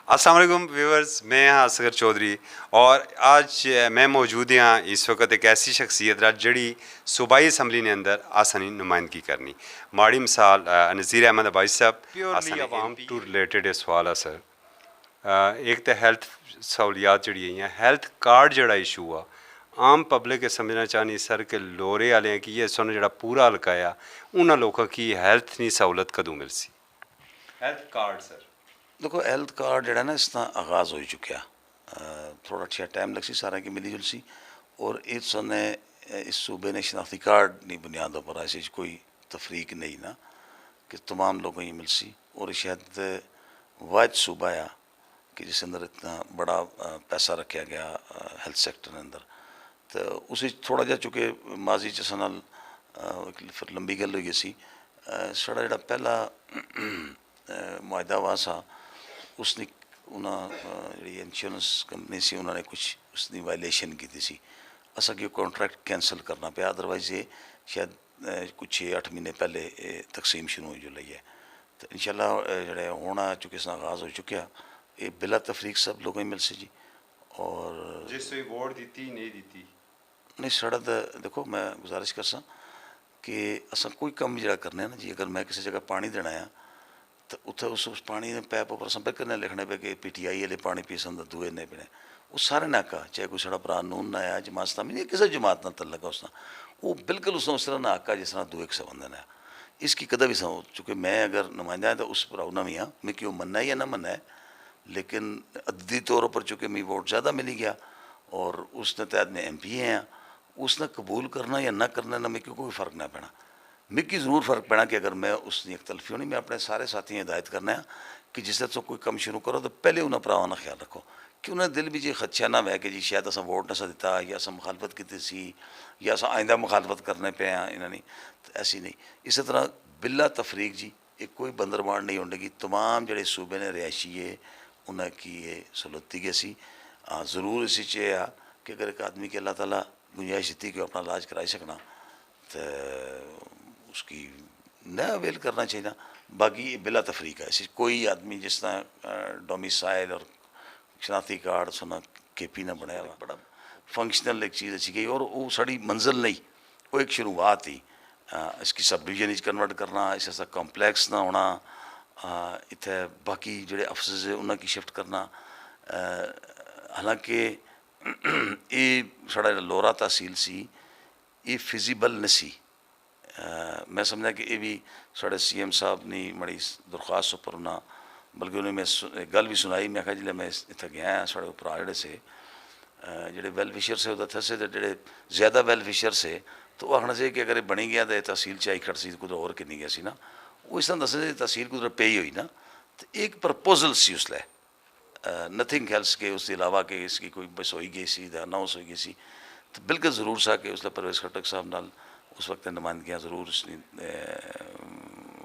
अस्सलाम वालेकुम व्यूअर्स, मैं हाँ असगर चौधरी और आज मैं मौजूद हाँ इस वक्त एक ऐसी शख्सियत रहा जड़ी सूबाई असम्बली ने अंदर आसानी नुमाइंदगी करनी माड़ी मिसाल नज़ीर अहमद अबाई साहब प्योरली आवाम टू रिलेटेड सवाल है सर। एक तो हेल्थ सहूलियात जड़ी हैं हेल्थ कार्ड जड़ा इशू आ आम पब्लिक के समझना चाहनी सर कि लोरे वाले कि ये सुन जड़ा पूरा हल्का आ उन्होंने लोगों की हेल्थ नहीं सहूलत कदों मिल सी हेल्थ कार्ड सर। देखो हेल्थ कार्ड जड़ा ना इसका आगाज़ हो चुका थोड़ा अच्छा टाइम लग सी सारा की मिली जुल सी और इस ने इस सूबे ने शनाख्ती कार्ड नहीं बुनियादों पर ऐसी कोई तफरीक नहीं ना कि तमाम लोगों ही मिल सी और शायद वाद सूबा आ कि जिस अंदर इतना बड़ा पैसा रखा गया हेल्थ सेक्टर के अंदर तो उस थोड़ा जा चुके माजी च नाल फिर लंबी गल हुई सी साड़ा जड़ा पहला मुआहदा हुआ सा उसने उन्हें जी इंश्योरेंस कंपनी सी उन्होंने कुछ उसकी वायलेशन की थी असा कि कॉन्ट्रैक्ट कैंसल करना पाया अदरवाइज ये शायद कुछ 6-8 महीने पहले तकसीम शुरू हुई जुलाई है तो इंशाल्लाह जड़े होना चुके इसका आगाज़ हो चुका ये बिला तफरीक सब लोगों ही मिल सी जी और जिस वोट दी नहीं दी नहीं साढ़ा तो देखो मैं गुजारिश कर सा कि असा कोई कम जरा करने ना जी अगर मैं किसी जगह पानी देना है तो उत्थे उस पानी ने पैप उपर संपर्क करने लिखने पे कि PTI वाले पानी पी सन दुए ने पीने वो सारे नाका चाहे कोई साढ़ा भरा नून ना आया जमात इस्लामी नहीं किसी जमात ना तल्लक उसना वो बिल्कुल उसने उस तरह ना आका जिस तरह दुए से बंधन है इसकी कदा भी समझ चूँकि मैं अगर नुमाइंदा है तो उस पर ना भी हाँ मैं क्यों मनना है या ना मनना है लेकिन अद्दी तौर पर चूँकि मैं वोट ज़्यादा मिली गया और उसने तहत में MP हैं उसने कबूल करना या ना करना ना मैं क्यों कोई फ़र्क ना पैना मिगी जरूर फर्क पैना कि अगर मैं उसकी एक तलफी होनी मैं अपने सारे साथियों हिदायत करना है कि जिससे तो कोई कम शुरू करो तो पहले उन्हें भरावां का ख्याल रखो कि उन्हें दिल भी जी खदशा ना वै कि जी शायद असा वोट ना सा दिता या असा मुखालफत की सी या असा आइंदा मुखालफत करने पे हैं इन्होंने तो ऐसी नहीं इस तरह बिला तफरीक जी एक कोई बंदरबाड़ नहीं होगी तमाम जड़े सूबे ने रिहायशी है उन्हें की ये सहूलत दी गई सी हाँ ज़रूर इसी च आ कि अगर एक आदमी की अल्लाह ताला गुंजाइश दी कि अपना इलाज कराई सकना तो उसकी न अवेल करना चाहिए बाकी बिला तफरीक है ऐसी कोई आदमी जिस तरह डोमिसाइल और शनाख्ती कार्ड सुना KP ने बनाया बड़ा फंक्शनल एक चीज़ अच्छी गई और वो साड़ी मंजिल नहीं वो एक शुरुआत ही इसकी सब डिवीजन कन्वर्ट करना इस ऐसा कॉम्पलैक्स ना होना इतने बाकी जोड़े अफसर है उन्होंने शिफ्ट करना हालांकि ये साड़ा लोरा तहसील सी ये फिजिबल नहीं सी मैं समझा कि ये भी साढ़े CM साहब ने बड़ी दरख्वास्त उपर उन्हें बल्कि उन्हें मैं एक गल भी सुनाई मैं जिले मैं इतना गया साढ़े उपरा जोड़े से जोड़े वेलफिशर से उधर थे तो जोड़े ज़्यादा वेलफिशर से तो वो आखना चाहिए कि अगर ये बनी गया तो तहसील चाई खड़ सी कुछ और कि गया सी ना वो इस तरह दसना तहसील कुछ पे ही हुई ना तो एक प्रपोजल सी उसलै नथिंग एल्स के उसके अलावा कि इसकी कोई बस होई गई सी अनाउंस हो गई सी तो बिल्कुल ज़रूर सा कि उसलै परवेज़ खट्टक साहब नाल उस वक्त नुमाइंदगियाँ ज़रूर उसने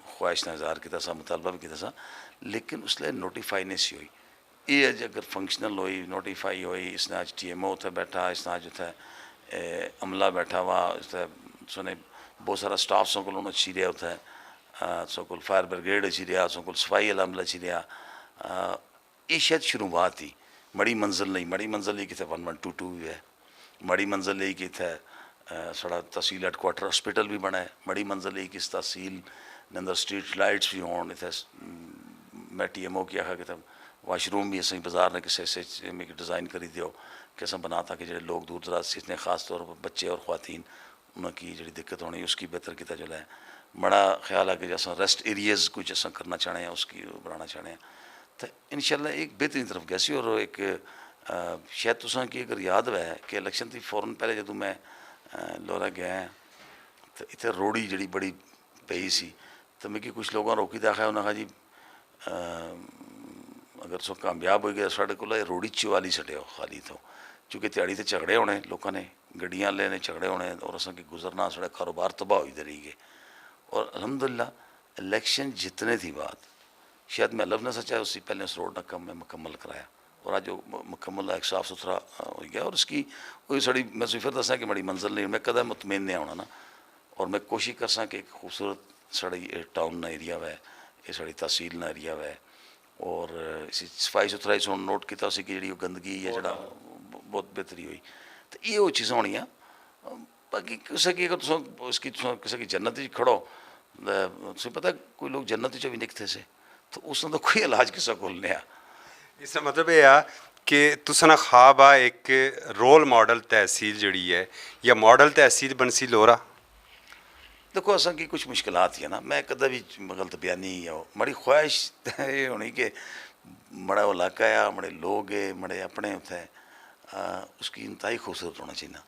ख्वाहिश ने इजहार किया सा मुतालबा भी किया सा लेकिन उसले नोटिफाई नहीं सी हुई ये अज अगर फंक्शनल हुई नोटिफाई हुई इसने अज TMO उत्थे बैठा इसने अज उत्थे अमला बैठा हुआ उसने सुने बहुत सारा स्टाफ सो को अच्छी रहा उत्थे सो को फायर ब्रिगेड अच्छी रहा सो को सफाई वाला अमला अच्छी रहा ये शायद शुरुआत ही मड़ी मंजिल नहीं मड़ी मंजिल ही कितने 1122 भी है मड़ी मंजिल ही कितने साड़ा तहसील हैडकुआटर हॉस्पिटल भी बना है मड़ी मंजिल ही किस तहसील अंदर स्ट्रीट लाइट्स भी होन इतने मैं TMO की आखा कि वाशरूम भी असें बाजार ने किसी से में डिज़ाइन करी दियो कि असें बना ताकि जो लोग दूर दराज से इतने ख़ास तौर पर बच्चे और ख़वातीन उनकी जी दिक्कत होनी उसकी बेहतर किया जो है बड़ा ख्याल है कि जैसा रेस्ट एरियाज़ कुछ असें करना चाहते हैं उसकी बनाना चाहते हैं तो इंशाल्लाह एक बेहतरीन तरफ गया सी और एक शायद तुसा की अगर याद है कि इलेक्शन थी फ़ौरन पहले जो मैं लोरा गया तो इतने रोड़ी जी बड़ी पई सी तो मिगी कुछ लोगों रोकी तो आखा उन्हें जी अगर सो कामयाब हो गया साढ़े को रोड़ी चवाली छड्यो खाली तो चूँकि त्याड़ी तो झगड़े होने लोगों ने गड्डियां वाले ने झगड़े होने और असा की गुजरना साढ़े कारोबार तबाह होते रही गए और अलहमदुलिल्लाह इलेक्शन जितने थी बात शायद मैं अल्लाह ने सच्चा उससे पहले उस रोड का काम मैं मुकम्मल कराया और आज जो मुकम्मल एक साफ़ सुथरा हो गया और उसकी कोई साड़ी मैं फिर दसा कि बड़ी मंजिल नहीं मैं कदा मुतमैन नहीं आना ना और मैं कोशिश कर सा कि एक खूबसूरत साड़ी टाउन ना एरिया वै ये साड़ी तहसील ना एरिया वै और इसी सफाई सुथराई सुन नोट किया उसी की जी गंदगी या जरा बहुत बेहतरी हुई तो ये वो चीज़ां होनियां बाकी किसी की अगर इसकी किसी की जन्नत च खड़ो तुम पता कोई लोग जन्नत च भी निकते से तो उसने तो कोई इलाज किसा कोल नहीं आ इसका मतलब ये आ कि तुसना ख्वाब आ एक रोल मॉडल तहसील जड़ी है या मॉडल तहसील बनसी लोरा। देखो असा की कुछ मुश्किलात ही है ना मैं कदा भी गलत बयानी या मड़ी ख्वाहिश ये होनी कि मड़ा वो इलाका है मड़े लोग है मड़े अपने उथे उसकी इंतहाई खूबसूरत होना चाहिए ना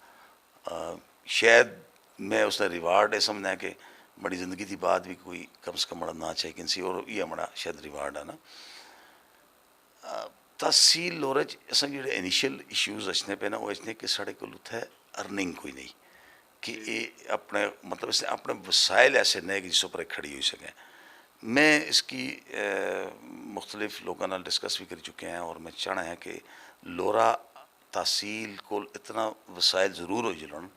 शायद मैं उसका रिवार्ड है समझना कि बड़ी ज़िंदगी की बात भी कोई कम से कम बड़ा ना चाहिए किसी और ये हमारा शायद रिवार्ड है ना तहसील लोरे असा जो इनिशियल इश्यूज अच्छने पे ना वो अच्छने कि साढ़े को उत्थे अर्निंग कोई नहीं कि ये अपने मतलब इसने अपने वसाइल ऐसे नहीं कि जिस पर खड़ी हुई सकें मैं इसकी मुख्तलिफ लोगों नाल डिस्कस भी कर चुके हैं और मैं चाहना है कि लोरा तहसील को इतना वसाइल ज़रूर हो जुलन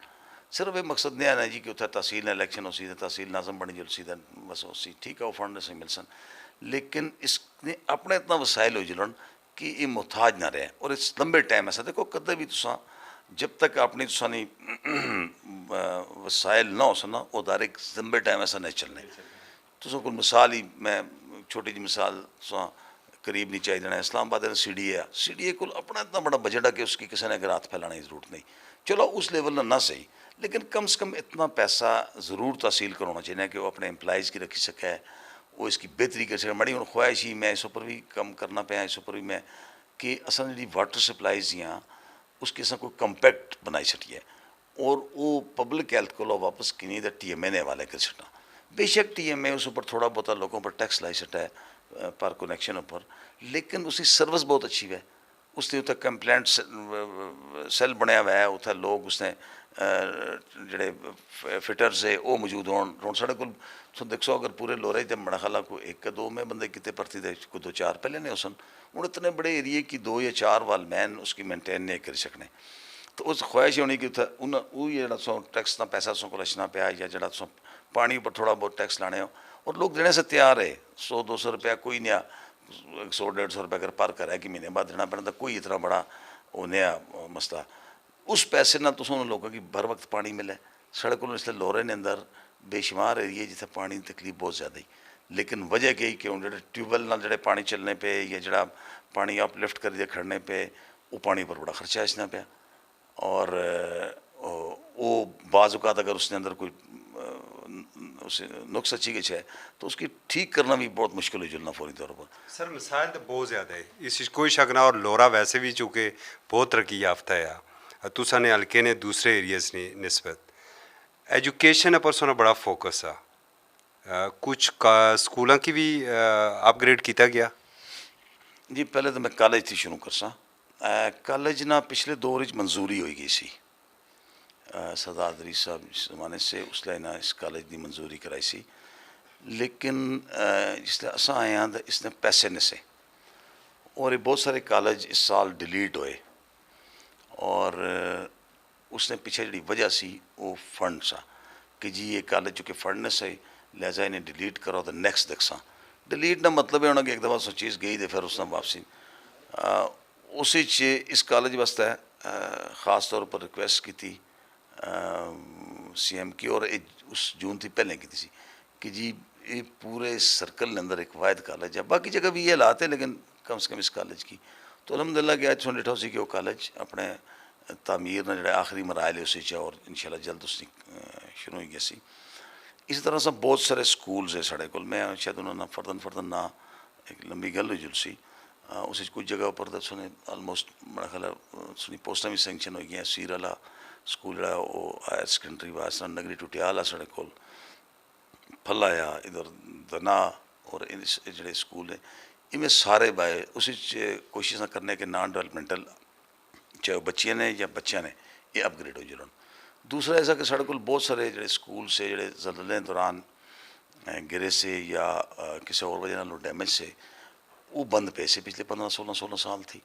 सिर्फ ये मकसद नहीं आना जी कि उत्थे तहसील इलैक्शन हो सी तहसील नाजम बनी जुल सी बस हो सी ठीक है वो फंड से मिल सन लेकिन इसने अपने इतना वसाइल हो जुलन कि ये मुहताज ना रहे और इस लंबे टाइम ऐसा देखो कदे भी तुसा जब तक अपनी तुसानी वसाइल ना हो सना वो दारे लंबे टाइम ऐसा नहीं चलने तुसा कोई मिसाल ही मैं छोटी जी मिसाल तुसा करीब नहीं चाहिए देना इस्लामाबाद सी डी ए को अपना इतना बड़ा बजट है कि उसकी किसी ने अगर हाथ फैलाने की जरूरत नहीं चलो उस लेवल ना सही लेकिन कम से कम इतना पैसा ज़रूर तहसील करना चाहिए कि वो अपने एम्प्लाइज़ की रखी सके वो इसकी बेहतरी कर सके मड़ी हूँ ख्वाहिश ही मैं इस उपर भी कम करना पाया इस उपर भी मैं कि असा जी वाटर सप्लाईज यहाँ उसकी असा कोई कंपैक्ट बनाई छटिए और वो पब्लिक हेल्थ को वापस किन्हीं TMA ने हवाले कर छना बेशक TMA उस पर थोड़ा बहुत लोगों पर टैक्स लाई छटा है पर कनैक्शन पर लेकिन उसकी सर्विस बहुत अच्छी है उसने उत्थे कंप्लेंट सैल बनया हुआ है उत्थे लोग उसने जड़े फिटर्स है वो मौजूद हो साढ़े को देखो अगर पूरे लोरे जब बड़ा खाला को एक दो में बंदे कितने भर्ती दे को 2-4 पहले ने सन हूँ इतने बड़े एरिए की 2 या 4 वाल मैन उसकी मेनटेन नहीं कर सकने तो उस ख्वाहिश होनी कि उत्थे उन जो टैक्स का पैसा सो को लचना पाया या जरा पानी पर थोड़ा बहुत टैक्स लाने हो और लोग देने से तैयार है 100-200 रुपया कोई नहीं 100-150 रुपया अगर पर कर है कि महीने बाद देना पड़ता कोई इतना बड़ा वो नया मसला उस पैसे ना तो उन लोगों की बर वक्त पानी मिले सड़क को इसलिए लोरे ने अंदर बेशुमार एरिए जिथे पानी की तकलीफ बहुत ज़्यादा ही लेकिन वजह कही कि हूँ जो ट्यूबवैल ना जो पानी चलने पे या जरा पानी अपलिफ्ट कर खड़ने पे वो पानी पर बड़ा खर्चा इसना पाया और वो बाज़ात अगर उसने अंदर कोई उसे नुक्स अच्छी कुछ है तो उसकी ठीक करना भी बहुत मुश्किल हो जुलना फौरी तौर पर सर मिसाइल तो बहुत ज़्यादा है इस कोई शक ना और लोरा वैसे भी चूँकि बहुत तरक्की याफ्ता है तुसा ने हल्के ने दूसरे एरियाज ने नस्बत एजुकेशन पर सोना बड़ा फोकस आ कुछ स्कूलों की भी अपग्रेड किया गया जी पहले तो मैं कॉलेज थी शुरू कर सा कॉलेज ना पिछले दौर मंजूरी हो गई सी सरदार दरीस साहब इस ज़माने से उसने ना इस कॉलेज की मंजूरी कराई सी लेकिन जिसले असा आए हैं तो इसने पैसे ने से और ये बहुत सारे कॉलेज इस साल डिलीट होए और उसने पीछे जी वजह सी वो फंड सा कि जी ये कॉलेज चूँकि फंड ने सही लिहाजा इन्हें डिलीट करो तो नेक्स्ट देखसा डिलीट ना मतलब है होना कि एक दफ़ा सो चीज़ गई तो फिर उसने वापसी उसी इस कॉलेज वास्ते ख़ास तौर पर रिक्वेस्ट की थी CM की और उस जून थी पहले की थी कि जी ये पूरे सर्कल के अंदर एक वायद कॉलेज है बाकी जगह भी ये हालात है लेकिन कम से कम इस कॉलेज की तो अलहमदिल्ला कि आज डिठा सी कि वो कॉलेज अपने तामीर ने जो आखिरी मराहल उसी च और इंशाल्लाह जल्द उसकी शुरू हो गई सी इस तरह से बहुत सारे स्कूल्स है साढ़े को मैं शायद उन्होंने फर्दन ना एक लंबी गल हुई जुलसी उस कुछ जगह पर तो सुने ऑलमोस्ट बड़ा ख्याल सुनी पोस्टा भी सैंक्शन हो गई सीर वाला स्कूल जो वो हायर सेकेंडरी वास्ता नगरी टुटियाल आ साढ़े को फलाया इधर दना और जो स्कूल है इनमें सारे बाय उसी कोशिश करने के नॉन डेवलपमेंटल चाहे बच्चियाँ ने या बच्चा ने ये अपग्रेड हो जुड़न दूसरा ऐसा कि साढ़े को बहुत सारे जो स्कूल से जो जलजले दौरान गिरे से या किसी और वजह ना डैमेज से वो बंद पे से पिछले 15-16 साल थी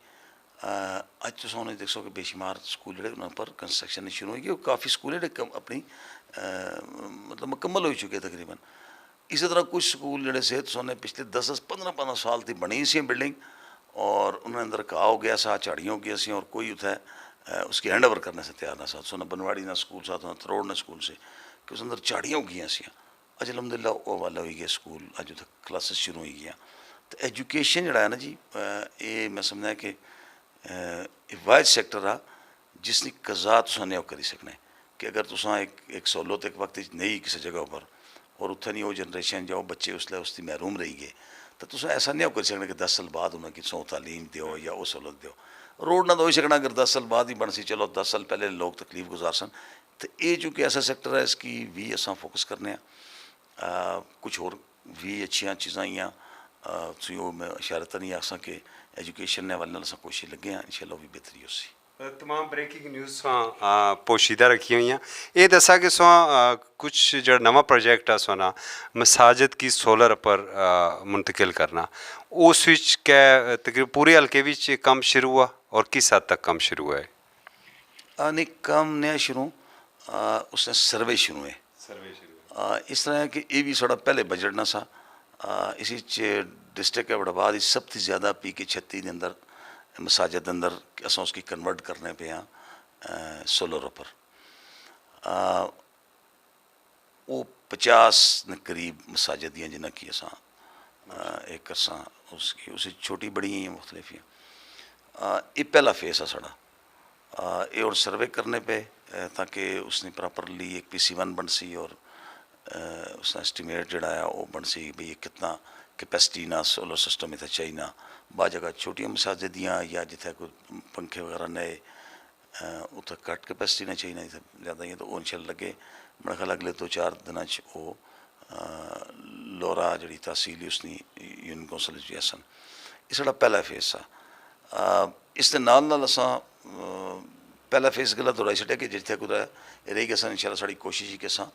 अज तो उन्हें देख सो कि बेशुमार स्कूल जो उन्होंने पर कंस्ट्रक्शन नहीं शुरू हुई काफ़ी स्कूल जो अपनी मतलब मुकम्मल हो चुके तकरीबन इसी तरह कुछ स्कूल ਜਿਹੜੇ ਸੇ सोने पिछले 10-15 साल ती बनी सी बिल्डिंग और उन्होंने अंदर कहा हो गया सा झाड़ियाँ हो गया सी और कोई उठा उसकी हैंड ओवर करने से तैयार ना सा सोना बनवाड़ी ना स्कूल सा तो तरोड़ ना स्कूल से कि उस अंदर झाड़ियाँ हो गई सी अज अलहमदिल्ला वो वाला हो गया स्कूल अज उत्थे क्लासेस शुरू हो गई तो एजुकेशन जड़ा है ना जी ये मैं समझना कि वायद सैक्टर आ जिसकी कज़ा तुसा नहीं करी सकने कि अगर तुसा एक सहूलत एक वक्त नहीं किसी जगह पर और उत्थे नहीं वो जनरेशन जाओ बच्चे उसले उसकी महरूम रही गए तो तुस ऐसा नहीं करी सकने कि 10 साल बाद उन्हें किसों तालीम दो या वो सहूलत दो रोड ना तो हो सकना अगर 10 साल बाद ही बन सी चलो 10 साल पहले लोग तकलीफ गुजार सन तो ये चूँकि ऐसा सैक्टर है इसकी भी असा फोकस करने कुछ और भी अच्छिया चीज़ा आईयां मैं इशारत नहीं आसा कि एजुकेशन ने वाले असा कोशिश लगे हैं इंशाल्लाह भी बेहतरी हो सी तमाम ब्रेकिंग न्यूज़ पोशीदा रखी हुई हैं ये दसा कि कुछ जो नवा प्रोजेक्ट है सोना मसाजिद की सोलर पर मुंतकिल करना उस विच क्या तकरीबन पूरे हल्के विच काम शुरू हुआ और किस हद तक काम शुरू हुआ है नहीं काम नया शुरू उसने सर्वे शुरू है इस तरह है कि ये भी थोड़ा पहले बजट ना सा इसी डिस्ट्रिक्ट अबड़ाबाद सबसे ज़्यादा PK36 के अंदर मसाजिद अंदर असा उसकी कन्वर्ट करने पे हाँ सोलर पर वो 50 ने करीब मसाजिद दियाँ जिन्हें की असा एक करसा उसकी उसी छोटी बड़ी हैं मुख्तलिफ ये पहला फेस है साड़ा ये और सर्वे करने पे ताकि उसने प्रॉपरली एक PC1 बन सी और उसका एस्टिमेट जड़ा है वो बन सी भाई कितना कैपेसिटी ना सोलर सिस्टम इतना चाहिए ना बाद जगह छोटियाँ मसाजिद दियाँ या जिथे कोई पंखे वगैरह नए उतना घट कैपेसिटी ना चाहिए ना जिथे ज़्यादा ही तो वो इंशाल्लाह लगे मेरा ख्याल अगले 2-4 दिन वो लोरा जी तहसील उसनी यूनियन कौंसल सन ये साढ़ा पहला फेस आ इस नाल असा पहला फेस गला तो छड़िया कि जिथे कुदै रही गए सन इंशाल्लाह साड़ी कोशिश ही कि असा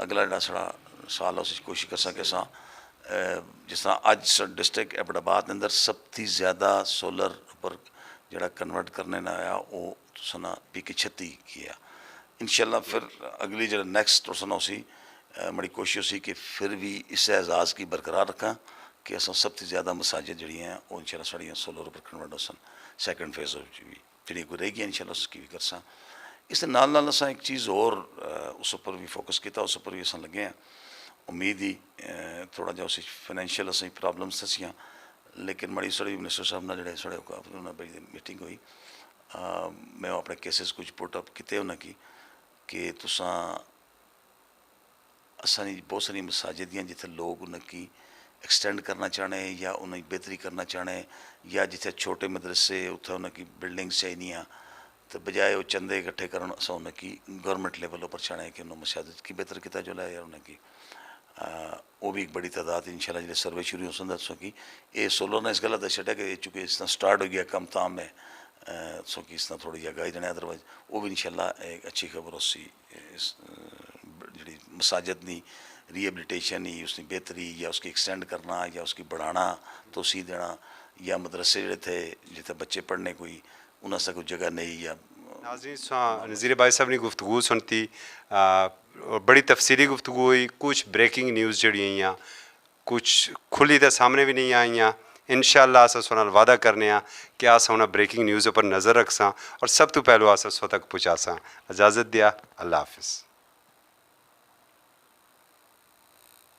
अगला जो साढ़ा साल उस कोशिश कर सके असा जिस तरह अज डिस्ट्रिक्ट एबटाबाद के अंदर सब थी ज़्यादा सोलर पर जरा कन्वर्ट करने ना आया वो सना PK36 किया इंशाल्लाह फिर अगली जो नैक्सट तो सना उसी बड़ी कोशिश उसी कि फिर भी इस एजाज़ की बरकरार रखा कि अस सब थी ज़्यादा मसाजिद जी हैं वो इंशाल्लाह साड़ियाँ सोलर पर कन्वर्ट हो सन सैकेंड फेज भी जी कोई रहेगी इंशाल्लाह उसकी भी कर सा इस नाल असा एक चीज़ और उस पर भी फोकस किया उस पर भी अस लगे हैं उम्मीद ही थोड़ा जहा उस फाइनैंशियल असें प्रॉब्लम्स दसियां लेकिन बड़ी साड़ी मिनिस्टर साहब ने जोड़े साढ़े उन्होंने बड़ी मीटिंग हुई मैं अपने केसेस कुछ पुट अप किए उन्हें कि तुसा असानी बहुत सारी मसाजिद दियाँ जिथे लोग उन्हें एक्सटेंड करना चाहने या उन्हें बेहतरी करना चाहने या जिथे छोटे मदरसे उत्थे उन्हें बिल्डिंग्स चाहिए तो बजाय वो चंदे इकट्ठे कर उन्हें गवर्नमेंट लेवल पर चाहने कि उन्होंने मसाजिद की बेहतर किया जो है या उन्हें वो भी एक बड़ी तादाद इंशाल्लाह जो सर्वे शुरू हो सकता सो कि ये सोलर ने इस गल दस छड़ा कि चूँकि इस तरह स्टार्ट हो गया कम ताम है सो कि इस तरह थोड़ी जगह ही देने अदरवाइज वो भी इंशाल्लाह एक अच्छी खबर उसी इस जी मसाजिद नी रिहेबिलिटेशन ही उसकी बेहतरी या उसकी एक्सटेंड करना या उसकी बढ़ाना तोसी देना या मदरसे जोड़े थे जिथे बच्चे पढ़ने कोई उन्हें कोई जगह नहीं या नाज़रीन नज़ीर भाई साहब ने गुफ्तगू सुनती बड़ी तफसीली गुफ्तगू हुई कुछ ब्रेकिंग न्यूज़ जड़ी आईयां कुछ खुली तो सामने भी नहीं आईयां इंशाअल्लाह अस उस वादा करने कि अस उन्हें ब्रेकिंग न्यूज़ पर नज़र रखसा और सब तो पहलू अस उस तक पहुँचा सा इजाज़त दिया अल्लाह हाफिज़।